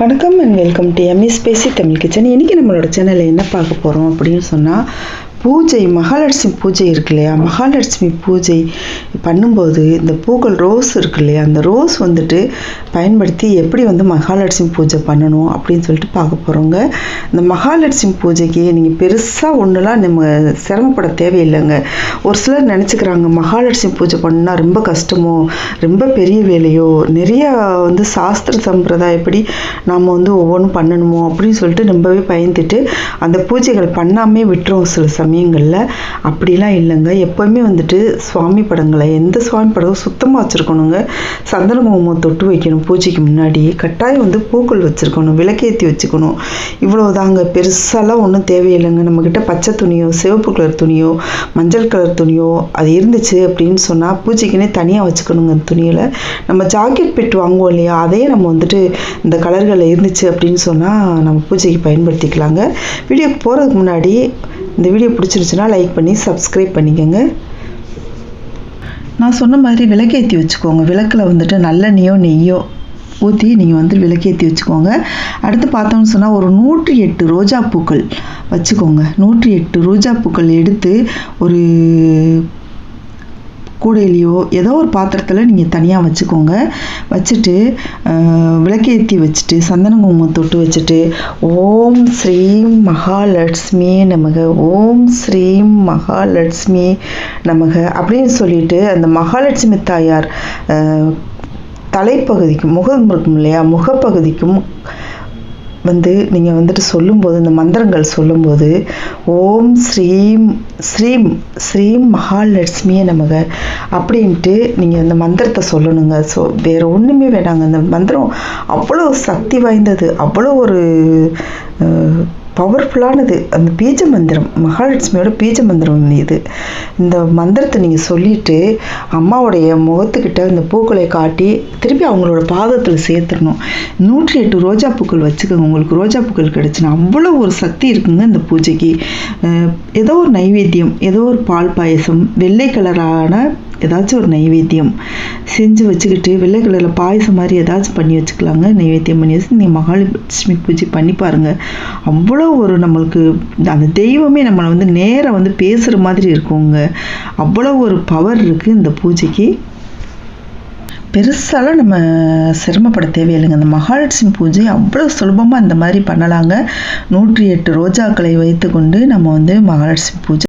வணக்கம் and welcome to M E spacey Tamil kitchen. இன்றைக்கி நம்மளோட சேனலில் என்ன பார்க்க போகிறோம் அப்படின்னு சொன்னால், பூஜை மகாலட்சுமி பூஜை இருக்கு இல்லையா, மகாலட்சுமி பூஜை பண்ணும்போது இந்த பூக்கள் ரோஸ் இருக்கு இல்லையா, அந்த ரோஸ் வந்துட்டு பயன்படுத்தி எப்படி மகாலட்சுமி பூஜை பண்ணணும் அப்படின்னு சொல்லிட்டு பார்க்க போகிறோங்க. இந்த மகாலட்சுமி பூஜைக்கு நீங்கள் பெருசாக ஒன்றுலாம் நம்ம சிரமப்பட தேவையில்லைங்க. ஒரு சிலர் நினச்சிக்கிறாங்க மகாலட்சுமி பூஜை பண்ணால் ரொம்ப கஷ்டமோ, ரொம்ப பெரிய வேலையோ, நிறைய சாஸ்திர சம்பிரதாயப்படி நாம் ஒவ்வொன்றும் பண்ணணுமோ அப்படின்னு சொல்லிட்டு ரொம்பவே பயந்துட்டு அந்த பூஜைகள் பண்ணாமே விட்டுரும் சில சமயங்களில். அப்படிலாம் இல்லைங்க. எப்போவுமே சுவாமி படங்களை, எந்த சுவாமி படம் சுத்தமாக வச்சுருக்கணுங்க. சந்தன குங்குமம் தொட்டு வைக்கணும். பூஜைக்கு முன்னாடி கட்டாயம் பூக்கள் வச்சுருக்கணும், விளக்கேற்றி வச்சுக்கணும். இவ்வளோதாங்க. பெருசாலாம் ஒன்றும் தேவையில்லைங்க. நம்மக்கிட்ட பச்சை துணியோ, சிவப்பு கலர் துணியோ, மஞ்சள் கலர் துணியோ அது இருந்துச்சு அப்படின்னு சொன்னால் பூஜைக்குன்னே தனியாக வச்சுக்கணுங்க. அந்த துணியில் நம்ம ஜாக்கெட் பெட் வாங்குவோம் இல்லையா, அதையே நம்ம இந்த கலர்களில் இருந்துச்சு அப்படின்னு சொன்னால் நம்ம பூஜைக்கு பயன்படுத்திக்கலாங்க. வீடியோக்கு போகிறதுக்கு முன்னாடி இந்த வீடியோ பிடிச்சிருச்சுன்னா லைக் பண்ணி சப்ஸ்கிரைப் பண்ணிக்கோங்க. நான் சொன்ன மாதிரி விளக்கேற்றி வச்சுக்கோங்க. விளக்கில் நல்லெண்ணெயோ நெய்யோ ஊற்றி நீங்கள் விளக்கேற்றி வச்சுக்கோங்க. அடுத்து பார்த்தோம்னு சொன்னால் ஒரு 108 ரோஜா பூக்கள் வச்சுக்கோங்க. 108 ரோஜா பூக்கள் எடுத்து ஒரு கூடையிலையோ ஏதோ ஒரு பாத்திரத்தில் நீங்கள் தனியாக வச்சுக்கோங்க. வச்சுட்டு விளக்கேற்றி வச்சுட்டு சந்தன குங்குமம் தொட்டு வச்சுட்டு ஓம் ஸ்ரீம் மகாலட்சுமி நமக, ஓம் ஸ்ரீம் மகாலட்சுமி நமக அப்படின்னு சொல்லிட்டு அந்த மகாலட்சுமி தாயார் தலைப்பகுதிக்கும் முகம் இருக்கும் இல்லையா, முகப்பகுதிக்கும் நீங்கள் சொல்லும்போது, இந்த மந்திரங்கள் சொல்லும்போது ஓம் ஸ்ரீம் ஸ்ரீம் ஸ்ரீம் மகாலட்சுமியே நமக அப்படின்ட்டு நீங்கள் அந்த மந்திரத்தை சொல்லணுங்க. வேறு ஒன்றுமே வேணாங்க. அந்த மந்திரம் அவ்வளோ சக்தி வாய்ந்தது, அவ்வளோ ஒரு பவர்ஃபுல்லானது. அந்த பீஜ மந்திரம், மகாலட்சுமியோட பீஜ மந்திரம் இது. இந்த மந்திரத்தை நீங்கள் சொல்லிவிட்டு அம்மாவுடைய முகத்துக்கிட்ட இந்த பூக்களை காட்டி திருப்பி அவங்களோட பாதத்தில் சேர்த்துடணும். 108 ரோஜா பூக்கள் வச்சுக்கோங்க. உங்களுக்கு ரோஜா பூக்கள் கிடச்சுன்னா அவ்வளோ ஒரு சக்தி இருக்குங்க இந்த பூஜைக்கு. ஏதோ ஒரு நைவேத்தியம், ஏதோ ஒரு பால் பாயசம், வெள்ளை கலரான ஏதாச்சும் ஒரு நைவேத்தியம் செஞ்சு வச்சுக்கிட்டு, வெள்ளை கலரில் பாயசம் மாதிரி ஏதாச்சும் பண்ணி வச்சுக்கலாங்க. நைவேத்தியம் பண்ணி வச்சு நீங்கள் மகாலட்சுமி பூஜை பண்ணி பாருங்கள். அவ்வளோ ஒரு நம்மளுக்கு அந்த தெய்வமே நம்மளை நேராக பேசுகிற மாதிரி இருக்குங்க. அவ்வளோ ஒரு பவர் இருக்குது இந்த பூஜைக்கு. பெருசாலாம் நம்ம சிரமப்பட தேவையில்லைங்க. அந்த மகாலட்சுமி பூஜை அவ்வளோ சுலபமாக இந்த மாதிரி பண்ணலாங்க. 108 ரோஜாக்களை வைத்து கொண்டு நம்ம மகாலட்சுமி பூஜை